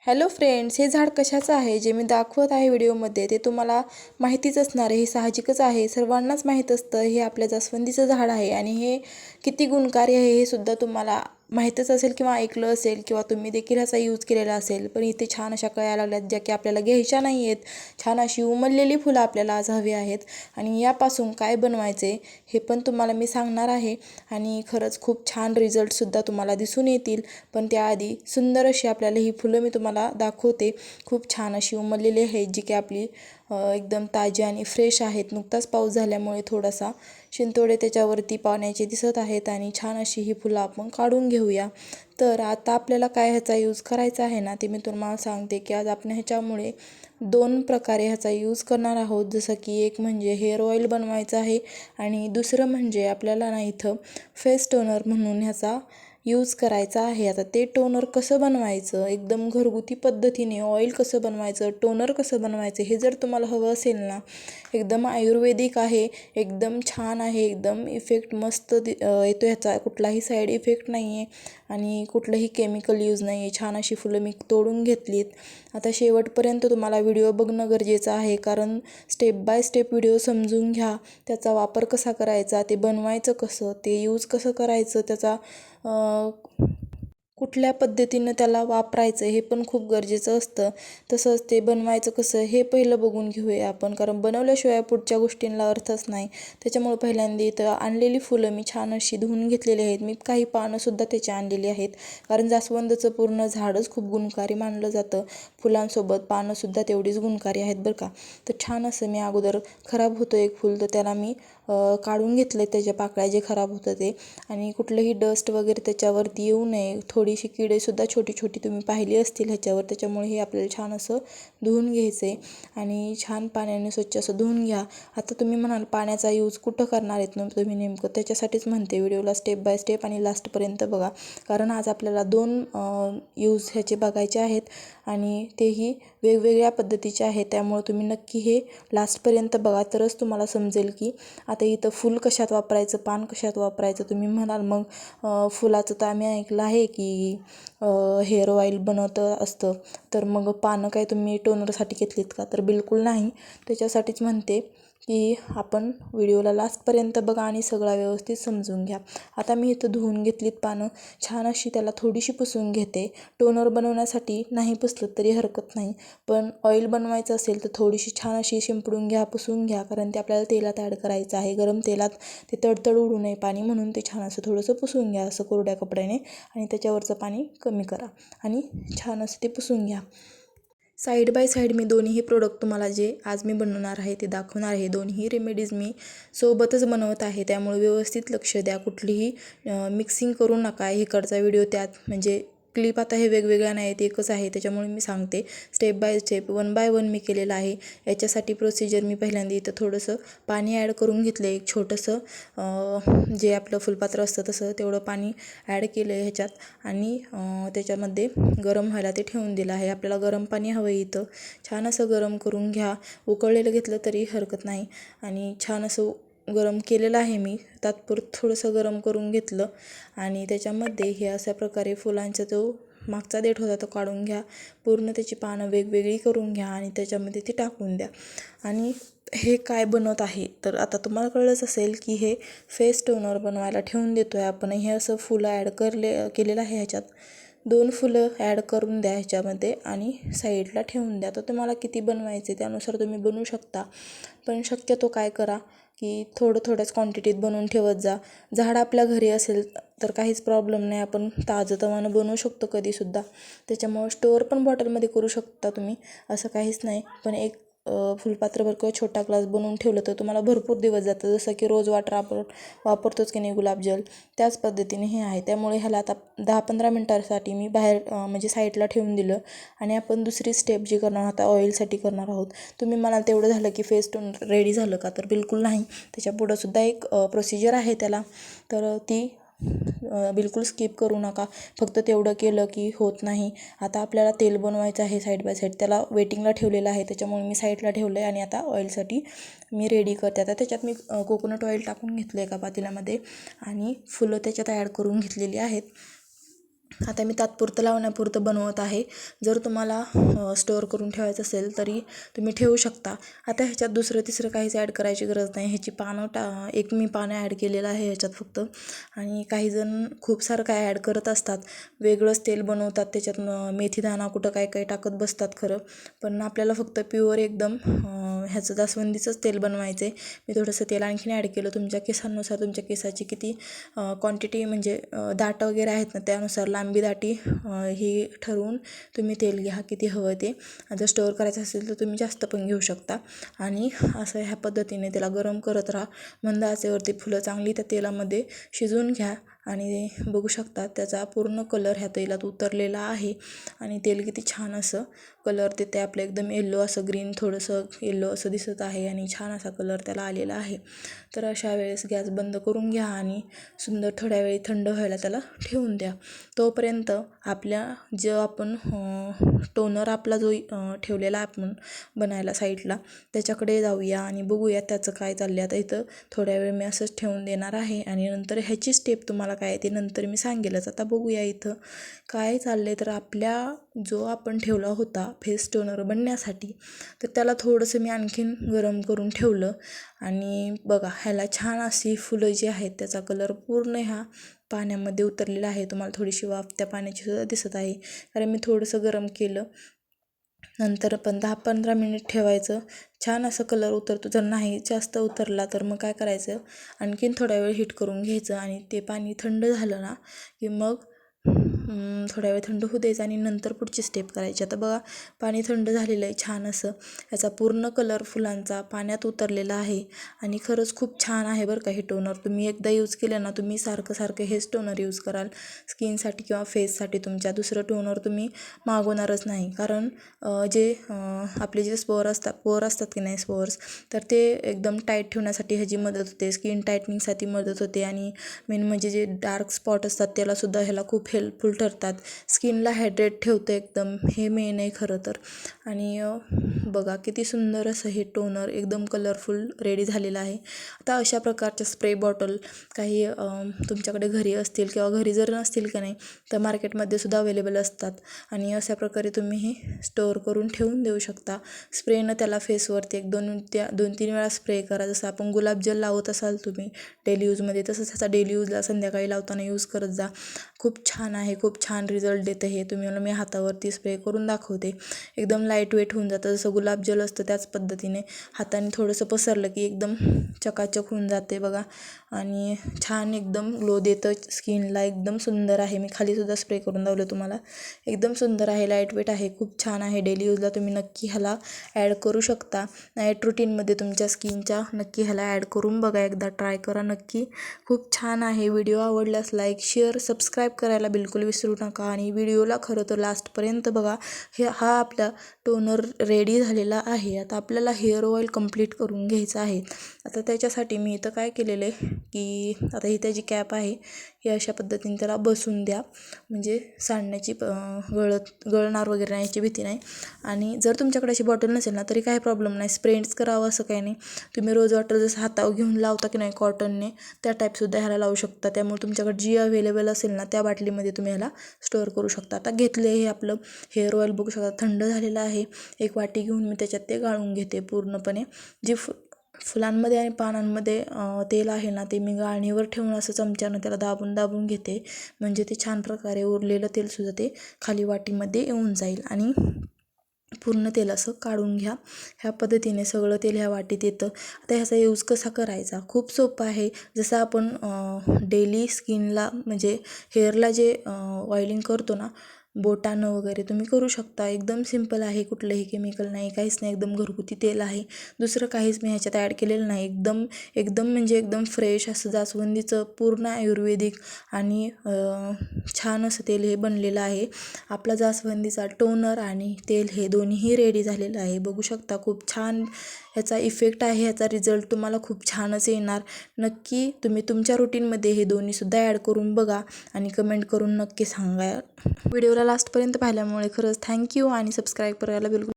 Hello friends, हे झाड कशाचं आहे जे मी दाखवत आहे व्हिडिओमध्ये ते तुम्हाला माहितीच असणार आहे. हे साहजिकच आहे, सर्वांनाच माहीत असतं. हे आपल्या जास्वंदीचं झाड आहे आणि हे किती गुणकारी आहे हे सुद्धा तुम्हाला माहीतच असेल किंवा ऐकलं असेल किंवा तुम्ही देखील ह्याचा यूज केलेला असेल. पण इथे छान अशा कळ्या लागल्यात ज्या की आपल्याला घ्यायच्या नाही आहेत. छान अशी उमललेली फुलं आपल्याला आज हवी आहेत आणि यापासून काय बनवायचे हे पण तुम्हाला मी सांगणार आहे. आणि खरंच खूप छान रिझल्टसुद्धा तुम्हाला दिसून येतील. पण त्याआधी सुंदर अशी आपल्याला ही फुलं मी तुम्हाला दाखवते. खूप छान अशी उमललेली आहेत जी की आपली एकदम ताजी आणि फ्रेश आहेत. नुकताच पाऊस झाल्यामुळे थोडासा शिंतोडे त्याच्यावरती पाण्याचे दिसत आहेत आणि छान अशी ही फुलं आपण काढून घेऊया. तर आता आपल्याला काय ह्याचा यूज करायचा आहे ना ते मी तुम्हाला सांगते की आज आपण ह्याच्यामुळे दोन प्रकारे ह्याचा यूज करणार आहोत. जसं की एक म्हणजे हेअर ऑइल बनवायचं आहे आणि दुसरं म्हणजे आपल्याला ना इथं फेस टोनर म्हणून ह्याचा यूज करायचा आहे. आता ते टोनर कसं बनवायचं, एकदम घरगुती पद्धतीने ऑइल कसं बनवायचं, टोनर कसं बनवायचं हे जर तुम्हाला हवं असेल ना, एकदम आयुर्वेदिक आहे, एकदम छान आहे, एकदम इफेक्ट मस्त येतो. ह्याचा कुठलाही साईड इफेक्ट नाही आहे आणि कुठलंही केमिकल यूज नाही आहे. छान अशी फुलं मी तोडून घेतलीत. आता शेवटपर्यंत तुम्हाला व्हिडिओ बघणं गरजेचं आहे, कारण स्टेप बाय स्टेप व्हिडिओ समजून घ्या. त्याचा वापर कसा करायचा, ते बनवायचं कसं, ते यूज कसं करायचं, त्याचा कुठल्या पद्धतीनं त्याला वापरायचं हे पण खूप गरजेचं असतं. तसंच ते बनवायचं कसं हे पहिलं बघून घेऊया आपण, कारण बनवल्याशिवाय पुढच्या गोष्टींना अर्थच नाही. त्याच्यामुळे पहिल्यांदा इथं आणलेली फुलं मी छान अशी धुवून घेतलेली आहेत. मी काही पानंसुद्धा त्याची आणलेली आहेत, कारण जास्वंदचं पूर्ण झाडच खूप गुणकारी मानलं जातं. फुलांसोबत पानंसुद्धा तेवढीच गुणकारी आहेत बरं का. तर छान असं मी अगोदर खराब होतं एक फुल, तर त्याला मी काढून घेतलं त्याच्या पाकळ्या जे खराब होतं ते. आणि कुठलंही डस्ट वगैरे त्याच्यावरती येऊ नये, थोडीशी किडेसुद्धा छोटी छोटी तुम्ही पाहिली असतील ह्याच्यावर. त्याच्यामुळे हे आपल्याला छान असं धुवून घ्यायचं आहे आणि छान पाण्याने स्वच्छ असं धुवून घ्या. आता तुम्ही म्हणाल पाण्याचा यूज कुठं करणार आहेत ना तुम्ही नेमकं, त्याच्यासाठीच म्हणते व्हिडिओला स्टेप बाय स्टेप आणि लास्टपर्यंत बघा, कारण आज आपल्याला दोन यूज ह्याचे बघायचे आहेत आणि तेही वेगवेगळ्या पद्धतीचे आहेत. त्यामुळे तुम्ही नक्की हे लास्टपर्यंत बघा, तरच तुम्हाला समजेल की आता इथं फूल कशात वापरायचं, पान कशात वापरायचं. तुम्ही म्हणाल मग फुलाचं तर आम्ही ऐकलं आहे की हेअर ऑइल बनवतं असतं, तर मग पानं काय तुम्ही टोनरसाठी घेतलीत का? तर बिलकुल नाही. त्याच्यासाठीच म्हणते की आपण व्हिडिओला लास्टपर्यंत बघा आणि सगळा व्यवस्थित समजून घ्या. आता मी इथं धुवून घेतलीत पानं, छान अशी त्याला थोडीशी पुसून घेते. टोनर बनवण्यासाठी नाही पुसलं तरी हरकत नाही, पण ऑइल बनवायचं असेल तर थोडीशी छान अशी शिंपडून घ्या, पुसून घ्या, कारण ते आपल्याला तेलात ॲड करायचं आहे. गरम तेलात ते तडतड उडू नये पाणी, म्हणून ते छान असं थोडंसं पुसून घ्या असं कोरड्या कपड्याने आणि त्याच्यावरचं पाणी कमी करा आणि छान असं ते पुसून घ्या. साईड बाय साईड मी दोन्ही प्रोडक्ट तुम्हाला जे आज मी बनवणार आहे ते दाखवणार आहे. दोन्ही रेमेडीज मी सोबतच बनवत आहे, त्यामुळे व्यवस्थित लक्ष द्या. कुठलीही मिक्सिंग करू नका. इकडचा व्हिडिओ त्यात म्हणजे क्लिप आता हे वेगवेगळ्या नाहीत, एकच आहे. त्याच्यामुळे मी सांगते step by step, one by one मी केलेलं आहे. याच्यासाठी प्रोसिजर मी पहिल्यांदा इथं थोडंसं पाणी ॲड करून घेतलं, एक छोटंसं जे आपलं फुलपात्र असतं तसं तेवढं पाणी ॲड केलं आहे ह्याच्यात आणि त्याच्यामध्ये गरम व्हायला ते ठेवून दिलं आहे. आपल्याला गरम पाणी हवं आहे इथं. छान असं गरम करून घ्या, उकळलेलं घेतलं तरी हरकत नाही. आणि छान असं गरम केलेलं आहे मी, तात्पुरतं थोडंसं गरम करून घेतलं आणि त्याच्यामध्ये हे अशा प्रकारे फुलांचा जो मागचा देठ होता तो काढून घ्या. पूर्ण त्याची पानं वेगवेगळी करून घ्या आणि त्याच्यामध्ये ती टाकून द्या. आणि हे काय बनवत आहे तर आता तुम्हाला कळलंच असेल की हे फेस टोनर बनवायला ठेवून देतो आहे आपण. हे असं फुलं ॲड केलेलं आहे. ह्याच्यात 2 फुलं ॲड करून द्या ह्याच्यामध्ये आणि साईडला ठेवून द्या. तर तुम्हाला किती बनवायचे त्यानुसार तुम्ही बनवू शकता, पण शक्यतो काय करा की थोड्याच क्वांटिटीत बनवून ठेवत जा. झाड आपल्या घरी असेल तर काहीच प्रॉब्लेम नाही, आपण ताजंतवानं बनवू शकतो कधीसुद्धा. त्याच्यामुळं स्टोअर पण बॉटलमध्ये करू शकता तुम्ही, असं काहीच नाही. पण एक फुलपात्रभर किंवा छोटा ग्लास बनवून ठेवलं तर तुम्हाला भरपूर दिवस जातं. जसं की रोज वॉटर आपण वापरतोच की नाही गुलाबजल, त्याच पद्धतीने हे आहे. त्यामुळे ह्याला आता 10-15 मिनटासाठी मी बाहेर म्हणजे साईडला ठेवून दिलं आणि आपण दुसरी स्टेप जी करणार आहोत ऑइलसाठी करणार आहोत. तुम्ही मला तेवढं झालं की फेस टोन रेडी झालं का, तर बिलकुल नाही. त्याच्या पुढंसुद्धा एक प्रोसिजर आहे त्याला, तर ती बिलकुल स्किप करू नका. फक्त तेवढं केलं की होत नाही. आता आपल्याला तेल बनवायचं आहे साईड बाय साईड, त्याला वेटिंगला ठेवलेलं आहे. त्याच्यामुळे मी साईडला ठेवलं आहे आणि आता ऑइलसाठी मी रेडी करते. आता त्याच्यात मी कोकोनट ऑइल टाकून घेतलं एका पातेल्यामध्ये आणि फुलं त्याच्यात ॲड करून घेतलेली आहेत. आता मी तात्पुरतं लावण्यापुरतं बनवत आहे. जर तुम्हाला स्टोअर करून ठेवायचं असेल तरी तुम्ही ठेवू शकता. आता ह्याच्यात दुसरं तिसरं काहीच ॲड करायची गरज नाही. ह्याची पानं एक मी पानं ॲड केलेलं आहे ह्याच्यात फक्त. आणि काही जण खूप सारं काय ॲड करत असतात, वेगळंच तेल बनवतात त्याच्यात मेथी दाणा कुठं काय काय टाकत बसतात खरं. पण आपल्याला फक्त प्युअर एकदम ह्याचं जास्वंदीचंच तेल बनवायचं आहे. मी थोडंसं तेल आणखीन ॲड केलं. तुमच्या केसांनुसार तुमच्या केसाची किती क्वांटिटी म्हणजे दाट वगैरे आहेत ना त्यानुसार लांबी दाटी ही ठरवून तुम्ही तेल घ्या किती हवं ते. जर स्टोअर करायचं असेल तर तुम्ही जास्त पण घेऊ शकता. आणि असं ह्या पद्धतीने त्याला गरम करत राहा. मंद आचेवरती फुलं चांगली त्या तेलामध्ये शिजवून घ्या. आणि बघू शकता त्याचा पूर्ण कलर ह्या तेलात उतरलेला आहे. आणि तेल किती छान असं कलर देते आपलं, एकदम येल्लो असं ग्रीन थोडंसं येल्लो असं दिसत आहे आणि छान असा कलर त्याला आलेला आहे. तर अशा वेळेस गॅस बंद करून घ्या आणि सुंदर थोड्या वेळी थंड व्हायला त्याला ठेवून द्या. तोपर्यंत आपल्या जो आपण टोनर आपला जो ठेवलेला आपण बनायला साईडला त्याच्याकडे जाऊया आणि बघूया त्याचं काय चाललं आहे. आता इथं थोड्या वेळ मी असंच ठेवून देणार आहे आणि नंतर ह्याची स्टेप तुम्हाला काय ते नंतर मी सांगेलच. आता बघूया इथं काय चाललं आहे. तर आपल्या जो आपण ठेवला होता फेस टोनर बनण्यासाठी तर त्याला थोडंसं मी आणखीन गरम करून ठेवलं. आणि बघा ह्याला छान अशी फुलं जी आहेत त्याचा कलर पूर्ण ह्या पाण्यामध्ये उतरलेला आहे. तुम्हाला थोडीशी वाफ त्या पाण्याची सुद्धा दिसत आहे, कारण मी थोडंसं गरम केलं. नंतर पण 10-15 मिनिट ठेवायचं. छान असं कलर उतरतो. जर नाही जास्त उतरला तर मग काय करायचं, आणखीन थोड्या वेळ हीट करून घ्यायचं आणि ते पाणी थंड झालं ना की मग थोड्या वेळ थंड होऊ द्यायचं आणि नंतर पुढची स्टेप करायची. आता बघा पाणी थंड झालेलं आहे छान असं. याचा पूर्ण कलर फुलांचा पाण्यात उतरलेला आहे आणि खरंच खूप छान आहे बरं का हे टोनर. तुम्ही एकदा यूज केलं ना, तुम्ही सारखं सारखं हेच टोनर यूज कराल स्किनसाठी किंवा फेससाठी तुमच्या. दुसरं टोनर तुम्ही मागवणारच नाही. कारण जे आपले जे पोअर असतात की नाही स्पोअर्स, तर ते एकदम टाईट ठेवण्यासाठी ह्याची मदत होते. स्किन टाईटनिंगसाठी मदत होते. आणि मेन म्हणजे जे डार्क स्पॉट असतात त्यालासुद्धा ह्याला खूप हेल्पफुल ठरतात. स्किनला हायड्रेट ठेवतं एकदम, हे मेन आहे खरं तर. आणि बघा किती सुंदर असं हे टोनर एकदम कलरफुल रेडी झालेलं आहे. आता अशा प्रकारच्या स्प्रे बॉटल काही तुमच्याकडे घरी असतील किंवा घरी जर नसतील का नाही तर मार्केटमध्ये सुद्धा अवेलेबल असतात. आणि अशा प्रकारे तुम्ही हे स्टोअर करून ठेवून देऊ शकता. स्प्रेनं त्याला फेसवरती 2-3 वेळा स्प्रे करा. जसं आपण गुलाबजल लावत असाल तुम्ही डेली यूजमध्ये, तसंच ह्याचा डेली यूजला संध्याकाळी लावताना यूज करत जा. खूप छान आहे, खूप छान रिझल्ट देतं हे. तुम्हाला मी हातावरती स्प्रे करून दाखवते. एकदम लाईट वेट होऊन जातं. जसं गुलाबजल असतं त्याच पद्धतीने हाताने थोडंसं पसरलं की एकदम चकाचक होऊन जाते बघा. आणि छान एकदम ग्लो देतं स्किनला. एकदम सुंदर आहे. मी खालीसुद्धा स्प्रे करून लावलं तुम्हाला. एकदम सुंदर आहे, लाईट वेट आहे, खूप छान आहे. डेली यूजला तुम्ही नक्की ह्याला ॲड करू शकता. नाईट रुटीनमध्ये तुमच्या स्किनच्या नक्की ह्याला ॲड करून बघा, एकदा ट्राय करा नक्की. खूप छान आहे. व्हिडिओ आवडल्यास लाईक शेअर सबस्क्राईब करायला बिलकुल विसरू नका. आणि व्हिडिओला खरं तर लास्टपर्यंत बघा. हा आपला टोनर रेडी झालेला आहे. आता आपल्याला हेअर ऑइल कंप्लीट करून घ्यायचं आहे. आता त्याच्यासाठी मी इथं काय केलेलं आहे की आता ही त्याची कॅप आहे, ही अशा पद्धतीने त्याला बसून द्या. म्हणजे सांडण्याची गळणार वगैरे नाही याची भीती नाही. आणि जर तुमच्याकडे अशी बॉटल नसेल ना तरी काही प्रॉब्लेम नाही, स्प्रेच करावं असं काही नाही. तुम्ही रोज वॉटर जसं हातावर घेऊन लावता की नाही कॉटनने, त्या टाईपसुद्धा ह्याला लावू शकता. त्यामुळे तुमच्याकडे जी अवेलेबल असेल ना त्या बाटलीमध्ये तुम्ही ह्याला स्टोअर करू शकता. आता घेतले हे आपलं हेअर ऑइल बघू शकता थंड झालेलं आहे. एक वाटी घेऊन मी त्याच्यात ते गाळून घेते पूर्णपणे. जी फुलांमध्ये आणि पानांमध्ये तेल आहे ना ते मी गाळणीवर ठेवून असं चमच्यानं त्याला दाबून दाबून घेते. म्हणजे ते छान प्रकारे उरलेलं तेलसुद्धा ते खाली वाटीमध्ये येऊन जाईल. आणि पूर्ण तेल असं काढून घ्या. ह्या पद्धतीने सगळं तेल ह्या वाटीत येतं. आता ह्याचा यूज कसा करायचा, खूप सोपं आहे. जसं आपण डेली स्किनला म्हणजे हेअरला जे ऑइलिंग करतो ना बोटानं वगैरे तुम्ही करू शकता. एकदम सिंपल आहे, कुठलंही केमिकल नाही, काहीच नाही. एकदम घरगुती तेल आहे. दुसरं काहीच मी ह्याच्यात ॲड केलेलं नाही. एकदम म्हणजे एकदम फ्रेश असं जास्वंदीचं पूर्ण आयुर्वेदिक आणि छान असं तेल हे बनलेलं आहे. आपला जास्वंदीचा टोनर आणि तेल हे दोन्हीही रेडी झालेलं आहे. बघू शकता खूप छान ह्याचा इफेक्ट आहे. ह्याचा रिझल्ट तुम्हाला खूप छानच येणार. नक्की तुम्ही तुमच्या रुटीनमध्ये हे दोन्हीसुद्धा ॲड करून बघा आणि कमेंट करून नक्की सांगा. व्हिडिओला लास्टपर्यंत पाहिल्यामुळे खरंच थँक्यू. आणि सबस्क्राईब करायला बिलकुल